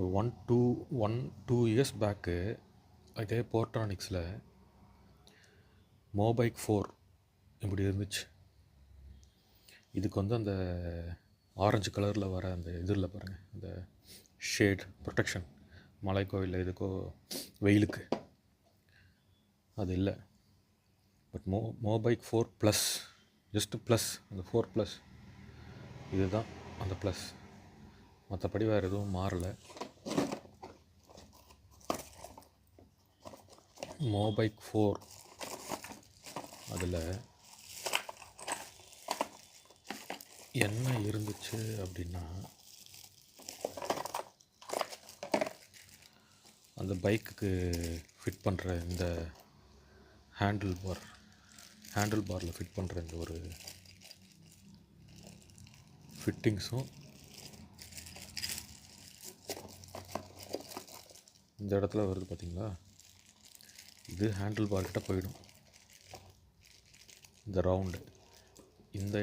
ஒரு 1 2 years back இதே போர்ட்ரானிக்ஸில் மோபைக் 4 இப்படி இருந்துச்சு. இதுக்கு வந்து அந்த ஆரஞ்சு கலரில் வர அந்த இதில் பாருங்கள், அந்த ஷேட் ப்ரொடெக்ஷன், மலைக்கோ இல்லை இதுக்கோ வெயிலுக்கு அது இல்லை. பட் மோபைக் 4 ப்ளஸ், ஜஸ்ட்டு ப்ளஸ், அந்த 4 ப்ளஸ் இதுதான் அந்த ப்ளஸ். மற்றபடி வேறு எதுவும் மாறலை. மோபைக் 4 அதில் என்ன இருந்துச்சு அப்படின்னா, அந்த பைக்குக்கு ஃபிட் பண்ணுற இந்த ஹேண்டில் பாரில் ஃபிட் பண்ணுற இந்த ஒரு ஃபிட்டிங்ஸும் இந்த இடத்துல வருது பார்த்திங்களா, இது ஹேண்டில் பார்க்கிட்ட போயிடும். இந்த ரவுண்டு இந்த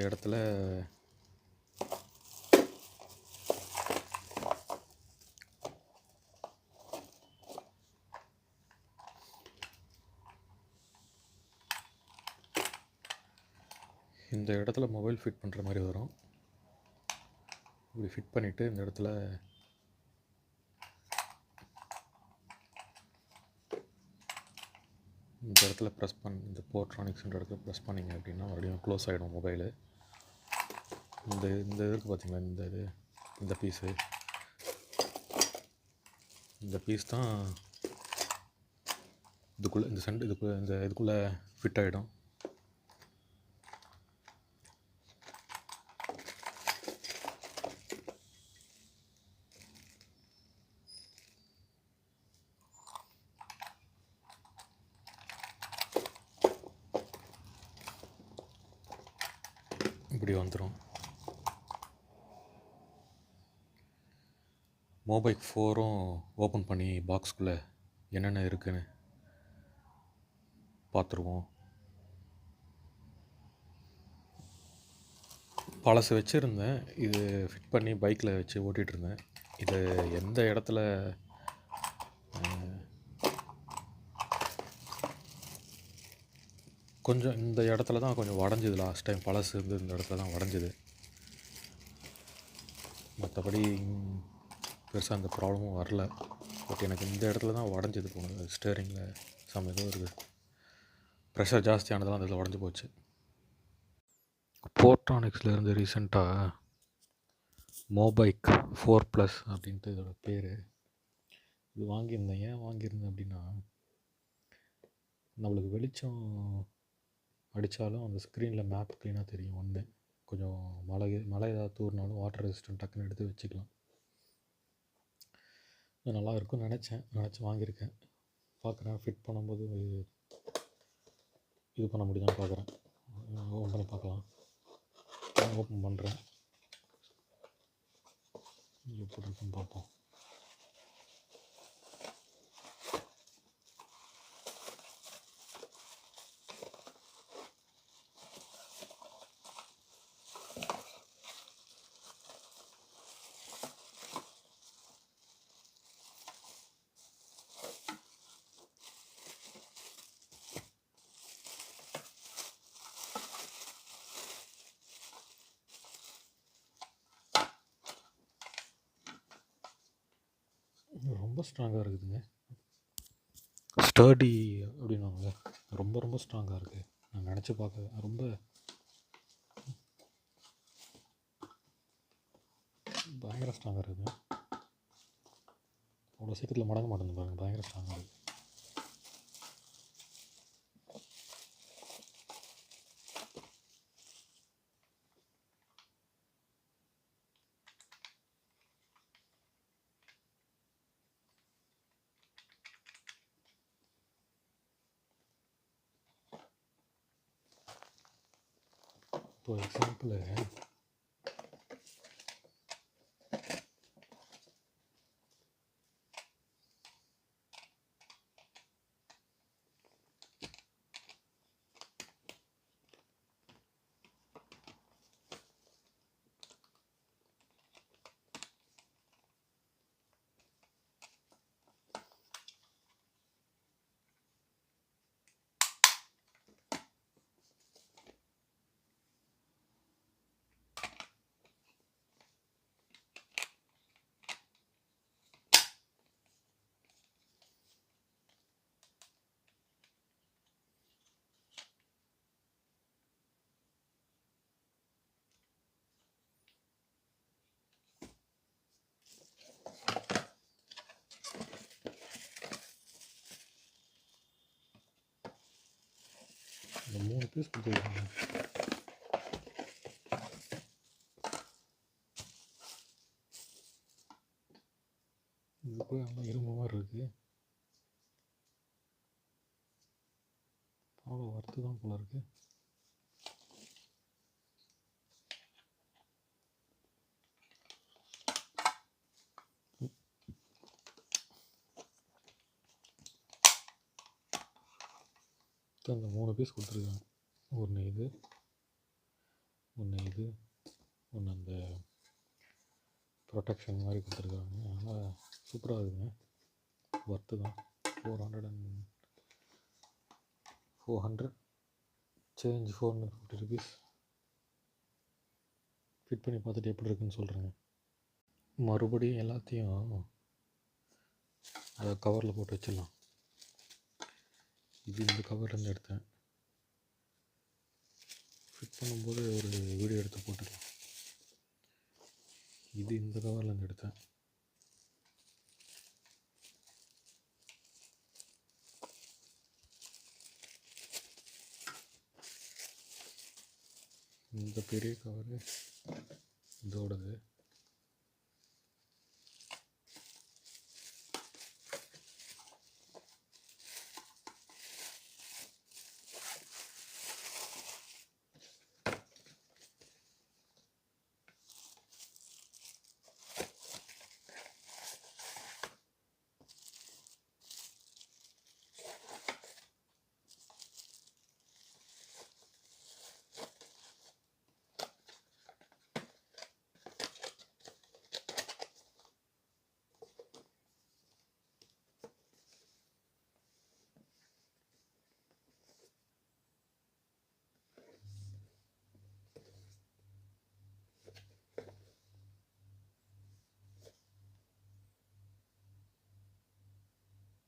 இடத்துல மொபைல் ஃபிட் பண்ணுற மாதிரி வரும். இப்படி ஃபிட் பண்ணிவிட்டு இந்த இடத்துல இந்த போர்ட்ரானிக்ஸ்ன்ற இடத்துல ப்ரெஸ் பண்ணிங்க அப்படின்னா மறுபடியும் க்ளோஸ் ஆகிடும் மொபைலு. இந்த இதுக்கு பார்த்திங்களா, இந்த பீஸ் தான் இதுக்குள்ளே ஃபிட் ஆகிடும். இப்படி வந்துடும். மோபைக் 4ம் ஓப்பன் பண்ணி பாக்ஸ்குள்ளே என்னென்ன இருக்குன்னு பார்த்துருவோம். பழசு வச்சுருந்தேன், இது ஃபிட் பண்ணி பைக்கில் வச்சு ஓட்டிகிட்ருந்தேன். இது எந்த இடத்துல கொஞ்சம் இந்த இடத்துல தான் கொஞ்சம் உடஞ்சிது. லாஸ்ட் டைம் பழசு இருந்து இந்த இடத்துல தான் உடஞ்சிது. மற்றபடி பெருசாக அந்த ப்ராப்ளமும் வரல. பட் எனக்கு இந்த இடத்துல தான் உடஞ்சிது போனது. ஸ்டேரிங்கில் ஏதோ இருக்குது, ப்ரெஷர் ஜாஸ்தியானதெல்லாம் அந்த இதில் உடஞ்சி போச்சு. போர்ட்ரானிக்ஸ்லேருந்து ரீசெண்டாக மோபைக் 4 ப்ளஸ் அப்படின்ட்டு இதோட பேர். இது வாங்கியிருந்தேன். ஏன் வாங்கியிருந்தேன் அப்படின்னா, நம்மளுக்கு வெளிச்சம் அடித்தாலும் அந்த ஸ்க்ரீனில் மேப் க்ளீனாக தெரியும். ஒன்று கொஞ்சம் மழை ஏதாவது தூர்னாலும் வாட்டர் ரெசிஸ்டன்ட் டக்குன்னு எடுத்து வச்சுக்கலாம். இது நல்லா இருக்கும்னு நினச்சி வாங்கியிருக்கேன். பார்க்குறேன், ஃபிட் பண்ணும்போது இது பண்ண முடியுதான்னு பார்க்குறேன். ஓப்பன் பண்ணி பார்க்கலாம். ஓப்பன் பண்ணுறேன், எப்படி இருக்குன்னு பார்ப்போம். ரொம்ப ஸ்ட்ராங்காக இருக்குதுங்க. ஸ்டர்டி அப்படின்னாங்க, ரொம்ப ரொம்ப ஸ்ட்ராங்காக இருக்குது. நான் நினச்சி பார்க்க ரொம்ப பயங்கர ஸ்ட்ராங்காக இருக்குது. அவ்வளோ சீக்கிரத்தில் மடங்க மாட்டேங்குது பாருங்கள், பயங்கர ஸ்ட்ராங்காக இருக்குது. இப்போ எக்ஸாம்பிள் இந்த 3 பீஸ் கொடுத்துருக்காங்க. இது போய் நல்லா இரும்பு மாதிரி இருக்குது. அவ்வளோ வறுத்து தான் போல இருக்குது. அந்த 3 பீஸ் கொடுத்துருக்காங்க. ஒன்று இது, ஒன்று இது, ஒன்று அந்த ப்ரொடெக்ஷன் மாதிரி கொடுத்துருக்காங்க. அதனால் சூப்பராக இருக்குங்க. ஒர்த்து தான். 400 சேஞ்ச் 450 ருபீஸ். ஃபிட் பண்ணி பார்த்துட்டு எப்படி இருக்குன்னு சொல்கிறேங்க. மறுபடியும் எல்லாத்தையும் அதை கவரில் போட்டு வச்சிடலாம். இது இந்த கவர்லேருந்து எடுத்தேன். ஃபிட் பண்ணும்போது ஒரு வீடியோ எடுத்து போட்டுக்கலாம். இது இந்த கவர்லேருந்து எடுத்தேன். இந்த பெரிய கவரு இதோடது.